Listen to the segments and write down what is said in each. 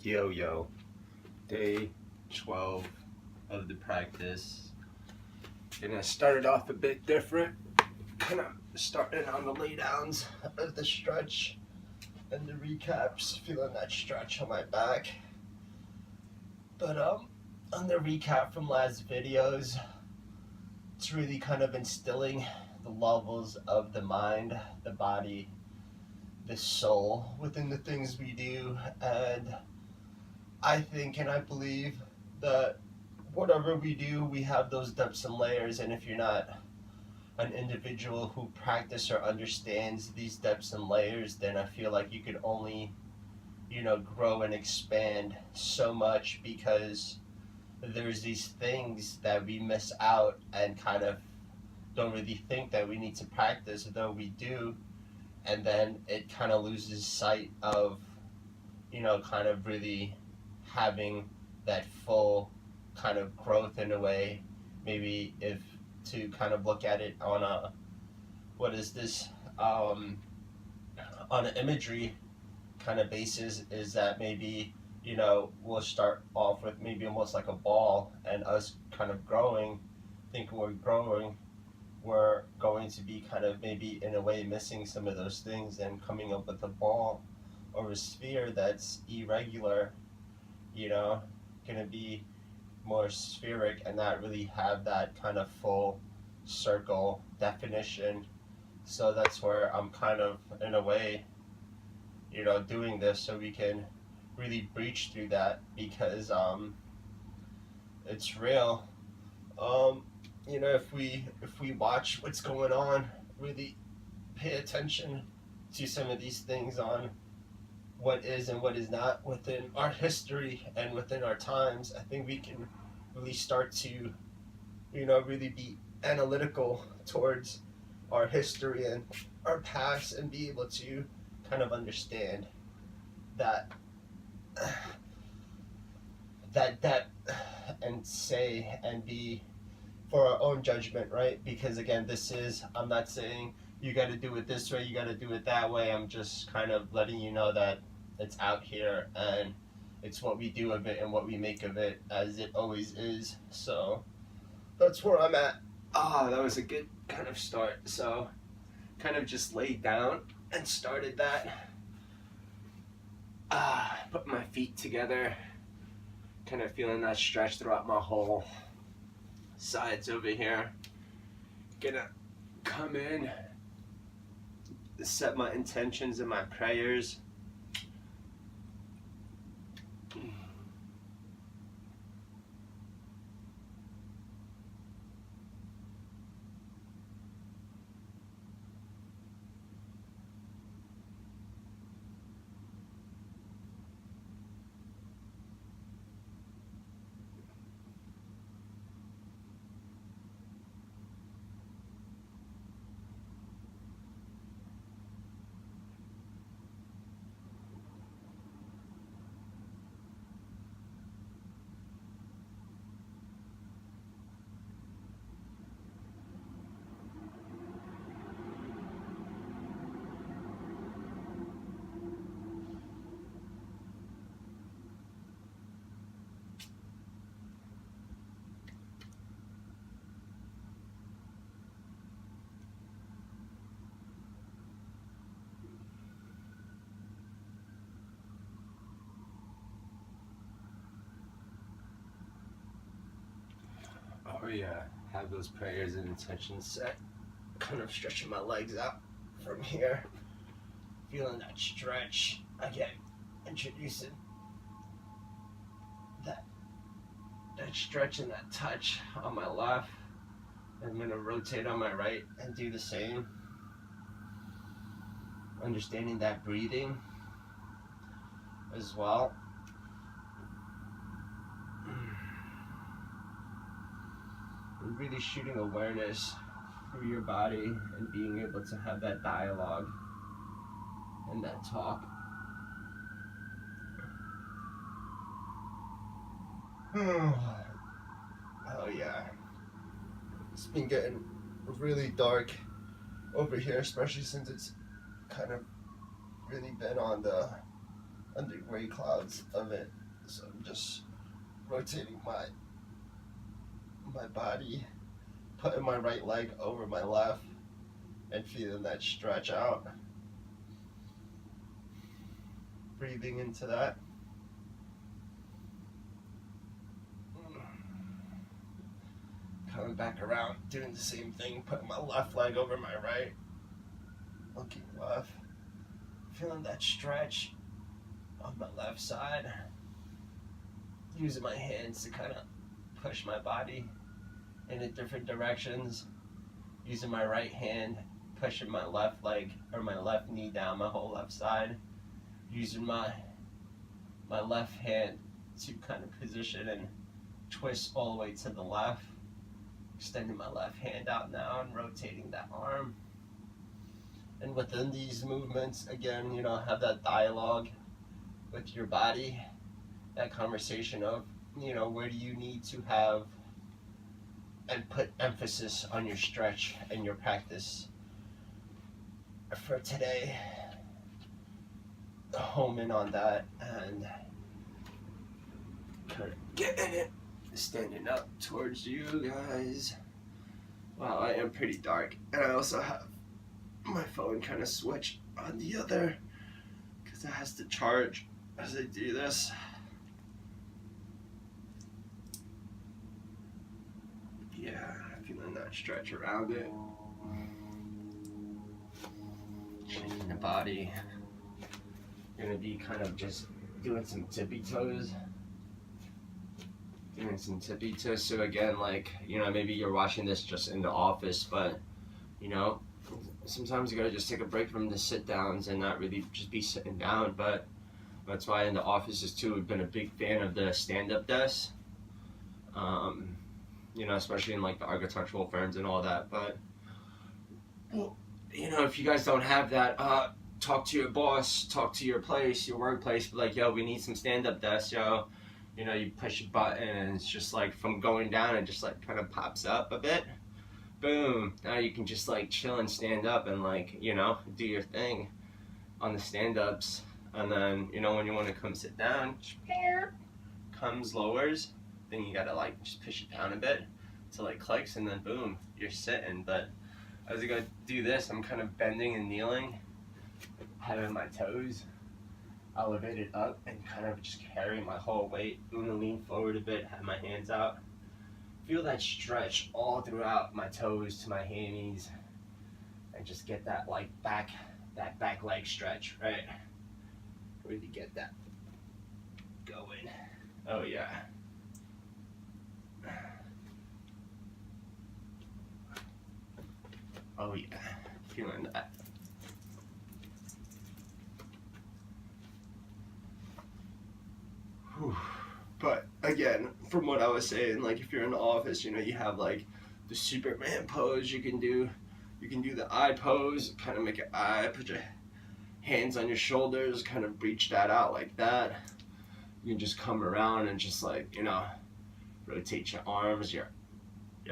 Yo, day 12 of the practice. And I started off a bit different, kind of starting on the laydowns of the stretch and the recaps, feeling that stretch on my back. But on the recap from last videos, it's really kind of instilling the levels of the mind, the body, the soul within the things we do. And I think and I believe that whatever we do, we have those depths and layers. And if you're not an individual who practice or understands these depths and layers, then I feel like you could only, grow and expand so much, because there's these things that we miss out and kind of don't really think that we need to practice, though we do. And then it kind of loses sight of, kind of really having that full kind of growth in a way. Maybe if to kind of look at it on a, on an imagery kind of basis, is that maybe, we'll start off with maybe almost like a ball, and us kind of growing, thinking we're growing, we're going to be kind of maybe in a way missing some of those things and coming up with a ball or a sphere that's irregular, going to be more spheric and not really have that kind of full circle definition. So that's where I'm kind of in a way, doing this so we can really breach through that, because it's real. If we watch what's going on, really pay attention to some of these things on what is and what is not within our history and within our times, I think we can really start to, really be analytical towards our history and our past, and be able to kind of understand that depth, and say and be for our own judgment, right? Because again, I'm not saying you got to do it this way, you got to do it that way. I'm just kind of letting you know that it's out here, and it's what we do of it and what we make of it, as it always is. So that's where I'm at. That was a good kind of start. So kind of just laid down and started that. Put my feet together, kind of feeling that stretch throughout my whole sides over here. Gonna come in, set my intentions and my prayers. Oh yeah, have those prayers and intentions set. Kind of stretching my legs out from here, feeling that stretch. Again, introducing that stretch and that touch on my left. I'm gonna rotate on my right and do the same. Understanding that breathing as well. Really shooting awareness through your body and being able to have that dialogue and that talk. Oh yeah, it's been getting really dark over here, especially since it's kind of really been on the under gray clouds of it. So I'm just rotating my body, putting my right leg over my left, and feeling that stretch out. Breathing into that. Coming back around, doing the same thing, putting my left leg over my right, looking left, feeling that stretch on my left side, using my hands to kind of push my body in different directions, using my right hand, pushing my left leg or my left knee down my whole left side, using my left hand to kind of position and twist all the way to the left, extending my left hand out now and rotating that arm. And within these movements, again, you know, have that dialogue with your body, that conversation of, you know, where do you need to have and put emphasis on your stretch and your practice for today. Home in on that and kind of getting it, standing up towards you guys. Wow, I am pretty dark, and I also have my phone kind of switched on the other because it has to charge as I do this. Yeah, feeling that stretch around it. Changing the body. Gonna be kind of just doing some tippy toes. So again, like, you know, maybe you're watching this just in the office, but, you know, sometimes you gotta just take a break from the sit downs and not really just be sitting down. But that's why in the offices too, we've been a big fan of the stand-up desk. You know, especially in like the architectural firms and all that. But, well, you know, if you guys don't have that, talk to your boss, talk to your place, your workplace, be like, yo, we need some stand-up desks, yo. You know, you push a button and it's just like from going down, it just like kind of pops up a bit. Boom. Now you can just like chill and stand up and like, you know, do your thing on the stand-ups. And then, you know, when you want to come sit down, comes, lowers, then you gotta like just push it down a bit till it clicks, and then boom, you're sitting. But as I go do this, I'm kind of bending and kneeling, having my toes elevated up and kind of just carrying my whole weight. I'm gonna lean forward a bit, have my hands out. Feel that stretch all throughout my toes to my hammies, and just get that like back leg stretch, right? Really get that going. Oh yeah. Oh yeah, feeling that. Whew. But again, from what I was saying, like if you're in the office, you know, you have like the Superman pose you can do. You can do the eye pose, kind of make an eye, put your hands on your shoulders, kind of breach that out like that. You can just come around and just like, you know, rotate your arms, your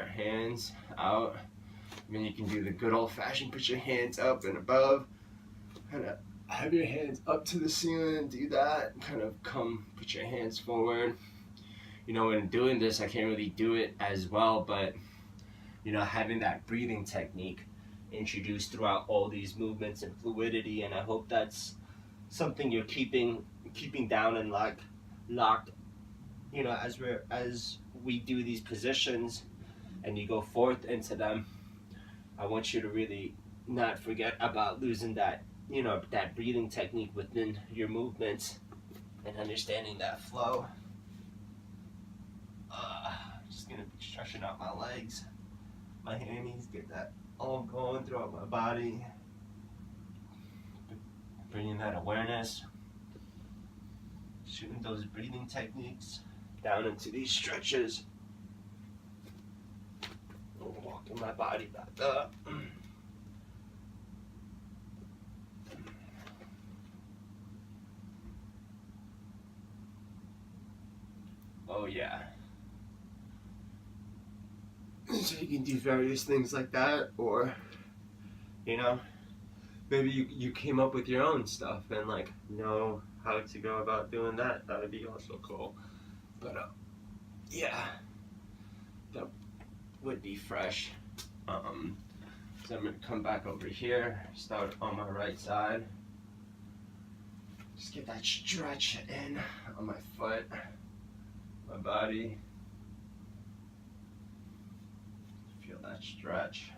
hands out. I mean, you can do the good old-fashioned, put your hands up and above, kind of have your hands up to the ceiling, do that, kind of come, put your hands forward. You know, when doing this, I can't really do it as well, but, you know, having that breathing technique introduced throughout all these movements and fluidity, and I hope that's something you're keeping down and locked, you know, as we do these positions and you go forth into them. I want you to really not forget about losing that, you know, that breathing technique within your movements and understanding that flow. Just gonna be stretching out my legs, my hammies, get that all going throughout my body. Bringing that awareness, shooting those breathing techniques down into these stretches. Walking my body back up. Oh yeah. So you can do various things like that, or, you know, maybe you came up with your own stuff and like know how to go about doing that, that would be also cool. But yeah, that would be fresh. So I'm gonna come back over here, start on my right side. Just get that stretch in on my foot, my body. Feel that stretch.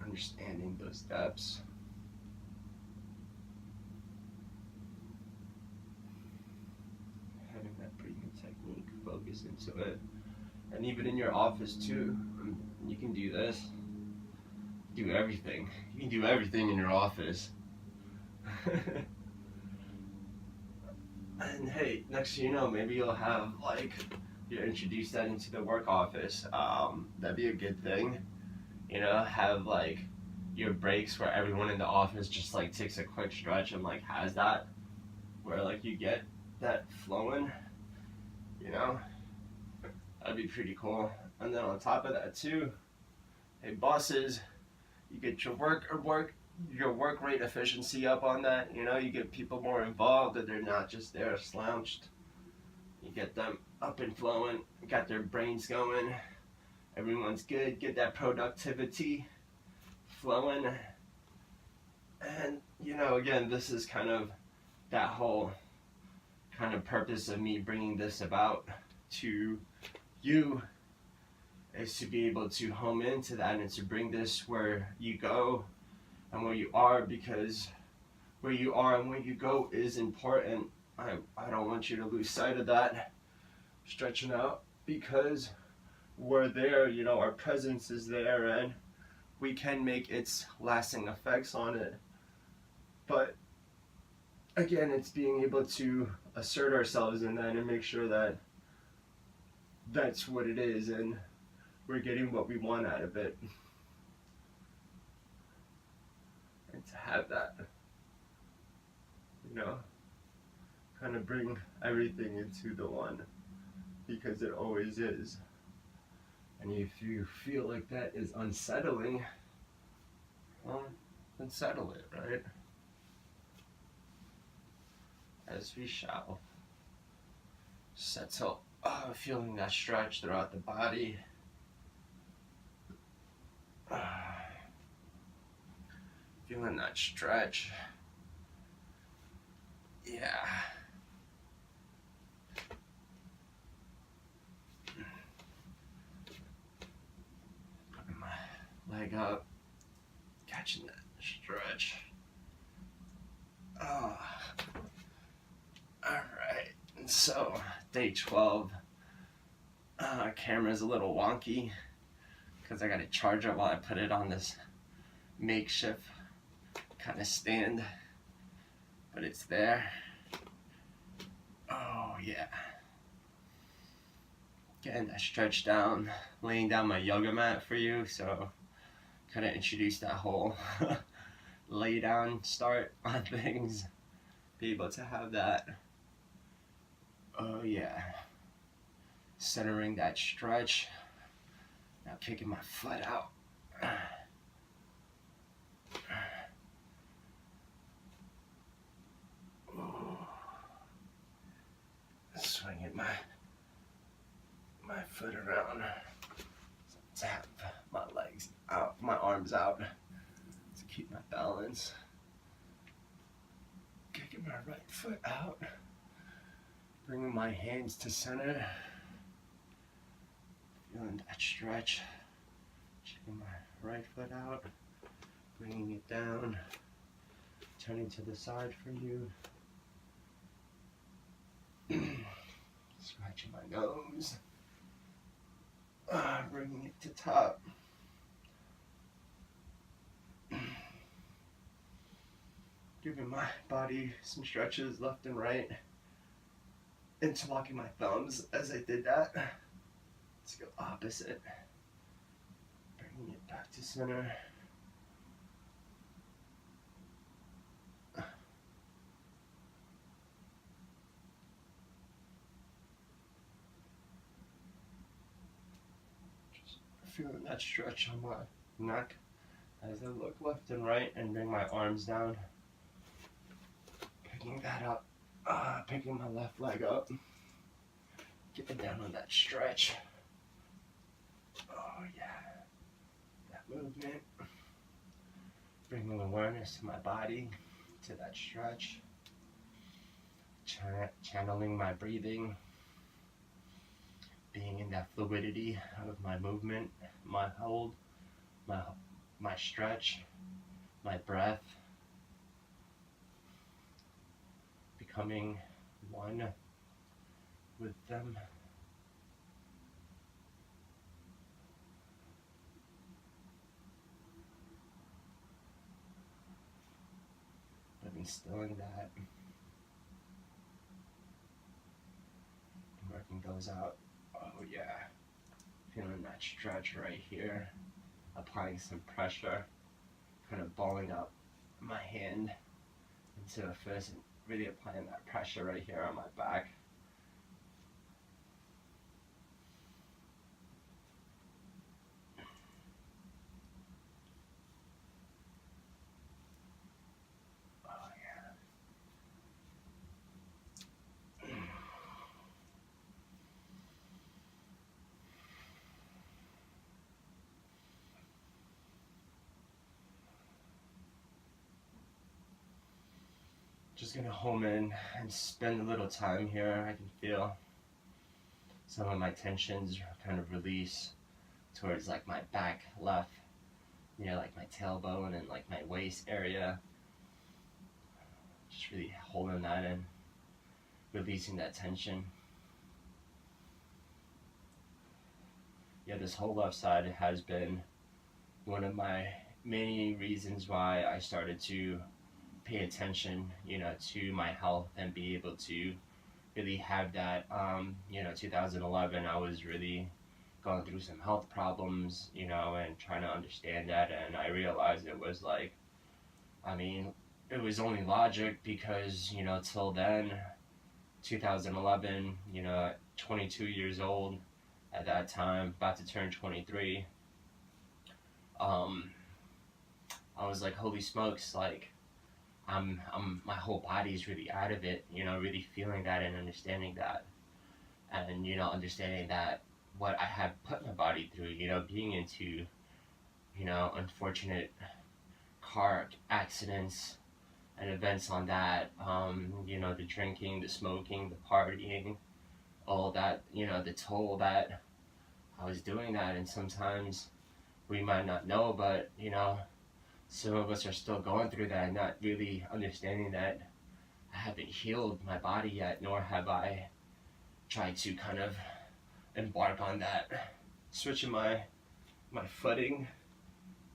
Understanding those depths. Having that breathing technique, focus into it. And even in your office too, you can do this. Do everything. You can do everything in your office. And hey, next thing you know, maybe you'll have like, you introduce that into the work office. That'd be a good thing. You know, have like your breaks where everyone in the office just like takes a quick stretch and like has that, where like you get that flowing, you know, that'd be pretty cool. And then on top of that too, hey bosses, you get your work rate efficiency up on that. You know, you get people more involved, that they're not just there slouched. You get them up and flowing, got their brains going. Everyone's good, get that productivity flowing. And, you know, again, this is kind of that whole kind of purpose of me bringing this about to you, is to be able to home into that and to bring this where you go and where you are, because where you are and where you go is important. I don't want you to lose sight of that. Stretching out, because we're there, you know, our presence is there and we can make its lasting effects on it. But again, it's being able to assert ourselves in that and make sure that that's what it is and we're getting what we want out of it. And to have that, you know, kind of bring everything into the one, because it always is. And if you feel like that is unsettling, well, then settle it, right? As we shall. Settle, feeling that stretch throughout the body. Feeling that stretch. Yeah. Putting my leg up, catching that stretch. Oh. Alright, so day 12. Camera's a little wonky because I got to charge it while I put it on this makeshift kind of stand, but it's there. Oh yeah. Getting that stretch down, laying down my yoga mat for you, so kind of introduce that whole lay down start on things, be able to have that. Oh yeah. Centering that stretch. Now kicking my foot out. Swinging my foot around. Tap my legs out, my arms out to keep my balance. Kicking my right foot out. Bringing my hands to center. Feeling that stretch. Checking my right foot out. Bringing it down. Turning to the side for you. Scratching my nose. Bringing it to top. Giving my body some stretches left and right. Interlocking my thumbs as I did that. Let's go opposite. Bringing it back to center. Just feeling that stretch on my neck as I look left and right and bring my arms down. picking that up, picking my left leg up, getting down on that stretch. Oh yeah, that movement. Bringing awareness to my body, to that stretch. Channeling my breathing. Being in that fluidity of my movement, my hold, my stretch, my breath. Becoming one with them. But instilling that, working those out. Oh yeah, feeling that stretch right here, applying some pressure, kind of balling up my hand into the fist and really applying that pressure right here on my back. Just gonna home in and spend a little time here. I can feel some of my tensions kind of release towards like my back left, near like my tailbone and like my waist area. Just really holding that in, releasing that tension. Yeah, this whole left side has been one of my main reasons why I started to pay attention, to my health and be able to really have that. 2011, I was really going through some health problems, and trying to understand that, and I realized it was like, it was only logic because, till then, 2011, 22 years old at that time, about to turn 23, I was like, holy smokes, like, my whole body's really out of it, really feeling that and understanding that. And, understanding that what I have put my body through, being into, unfortunate car accidents and events on that, the drinking, the smoking, the partying, all that, the toll that I was doing that. And sometimes we might not know, but, some of us are still going through that and not really understanding that I haven't healed my body yet, nor have I tried to kind of embark on that, switching my footing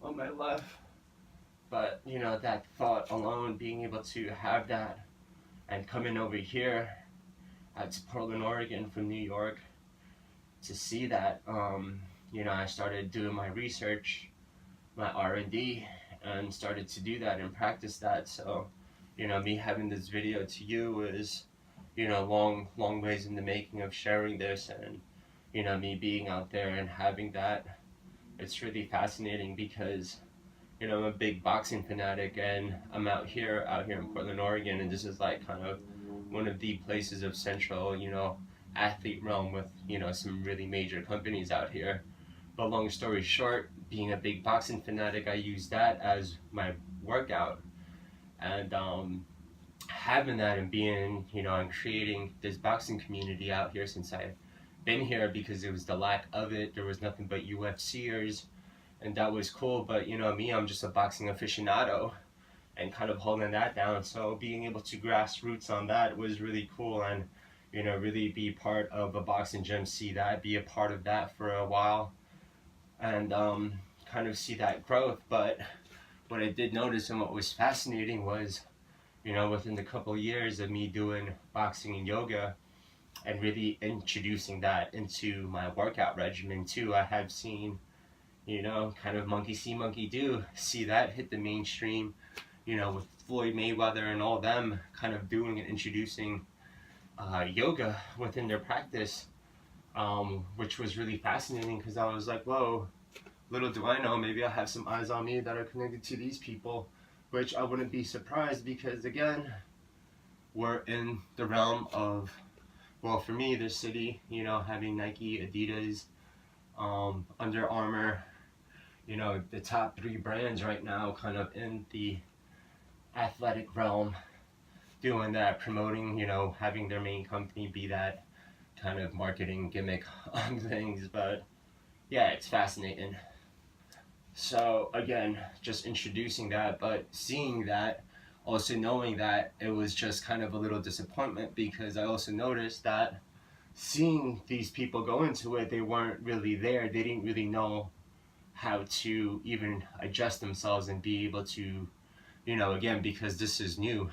on my left. But, that thought alone, being able to have that and coming over here to Portland, Oregon from New York to see that, I started doing my research, my R&D, and started to do that and practice that. So, me having this video to you is, long ways in the making of sharing this, and, me being out there and having that. It's really fascinating because, I'm a big boxing fanatic, and I'm out here in Portland, Oregon, and this is like kind of one of the places of central, athlete realm with, some really major companies out here. But long story short, being a big boxing fanatic, I use that as my workout. And having that and being, and creating this boxing community out here since I've been here, because it was the lack of it. There was nothing but UFCers, and that was cool. But, me, I'm just a boxing aficionado and kind of holding that down. So being able to grassroots on that was really cool, and, really be part of a boxing gym, see that, be a part of that for a while, and kind of see that growth. But what I did notice and what was fascinating was, within the couple of years of me doing boxing and yoga and really introducing that into my workout regimen too, I have seen, kind of monkey see, monkey do, see that hit the mainstream, with Floyd Mayweather and all them kind of doing and introducing yoga within their practice, which was really fascinating, because I was like, whoa, little do I know, maybe I have some eyes on me that are connected to these people, which I wouldn't be surprised, because again, we're in the realm of, well, for me, the city, you know, having Nike, Adidas, Under Armour, you know, the top 3 brands right now kind of in the athletic realm, doing that, promoting, you know, having their main company be that kind of marketing gimmick on things. But yeah, it's fascinating. So again, just introducing that, but seeing that, also knowing that it was just kind of a little disappointment, because I also noticed that seeing these people go into it, they weren't really there. They didn't really know how to even adjust themselves and be able to, you know, again, because this is new.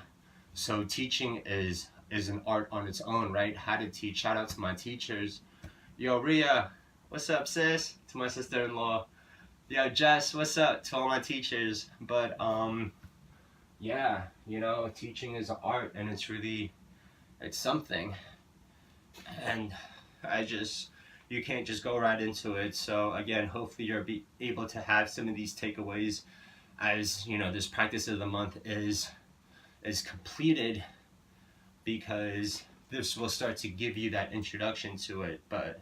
So teaching is an art on its own, right? How to teach. Shout out to my teachers. Yo, Ria, what's up, sis? To my sister-in-law. Yo, Jess, what's up? To all my teachers. But yeah, you know, teaching is an art, and it's something. And you can't just go right into it. So again, hopefully you're able to have some of these takeaways as, you know, this practice of the month is completed, because this will start to give you that introduction to it. But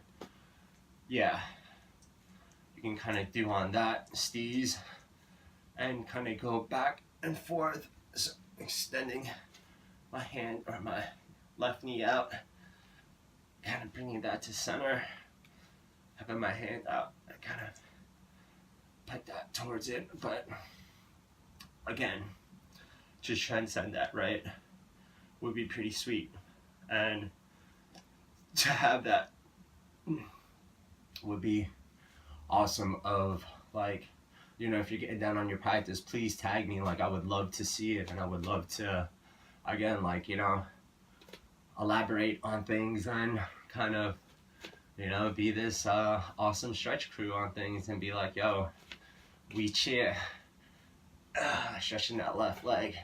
yeah, you can kind of do on that, steez, and kind of go back and forth. So extending my hand or my left knee out, kind of bringing that to center, having my hand out, I kind of put that towards it. But again, just transcend that, right? Would be pretty sweet. And to have that would be awesome. Of like, you know, if you're getting down on your practice, please tag me. Like, I would love to see it, and I would love to, again, like, you know, elaborate on things and kind of, you know, be this awesome stretch crew on things, and be like, yo, we cheer, stretching that left leg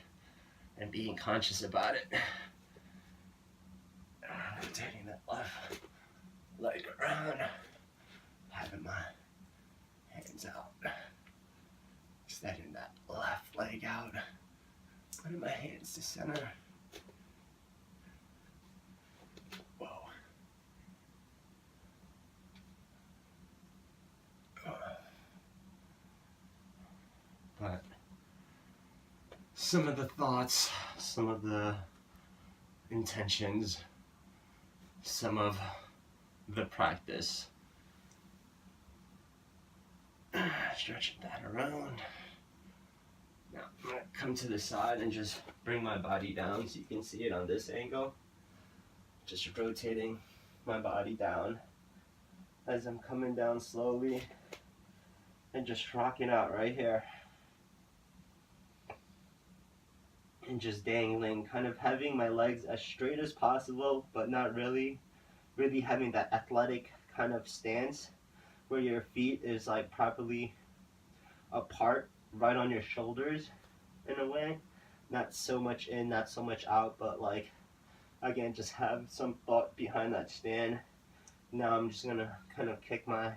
and being conscious about it, rotating that left leg around, having my hands out, extending that left leg out, putting my hands to center. Whoa. But some of the thoughts, some of the intentions, some of the practice. Stretching that around. Now I'm going to come to the side and just bring my body down so you can see it on this angle. Just rotating my body down as I'm coming down slowly, and just rocking out right here. And just dangling, kind of having my legs as straight as possible, but not really having that athletic kind of stance where your feet is like properly apart, right on your shoulders in a way. Not so much in, not so much out, but like, again, just have some thought behind that stand. Now I'm just gonna kind of kick my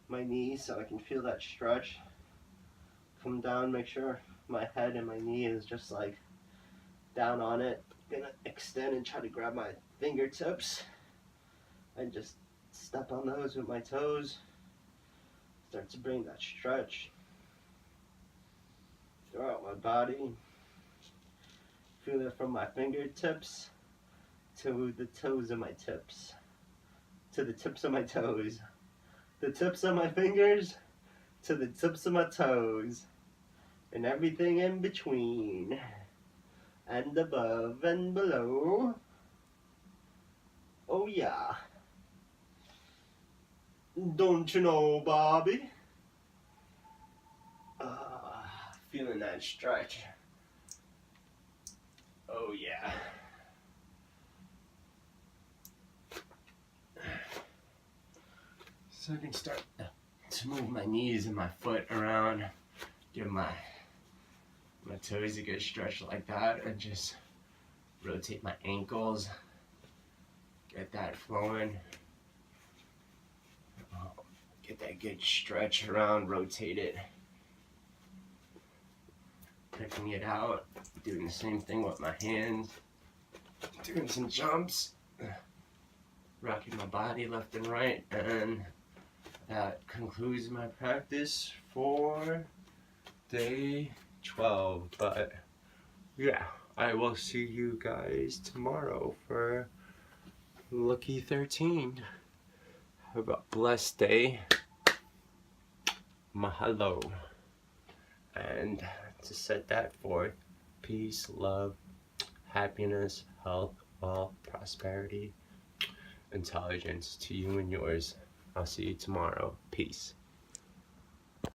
knees so I can feel that stretch. Come down, make sure my head and my knee is just like down on it. Gonna extend and try to grab my fingertips and just step on those with my toes. Start to bring that stretch throughout my body. Feel it from my fingertips to the toes of my tips, to the tips of my toes, the tips of my fingers to the tips of my toes, and everything in between, and above and below. Oh yeah. Don't you know, Bobby? Feeling that stretch. Oh yeah. So I can start to move my knees and my foot around, give my toes a good stretch like that, and just rotate my ankles, get that flowing, get that good stretch around, rotate it, picking it out, doing the same thing with my hands, doing some jumps, rocking my body left and right, and that concludes my practice for day 12. But yeah, I will see you guys tomorrow for Lucky 13. Have a blessed day. Mahalo. And to set that forth, peace, love, happiness, health, wealth, prosperity, intelligence to you and yours. I'll see you tomorrow. Peace.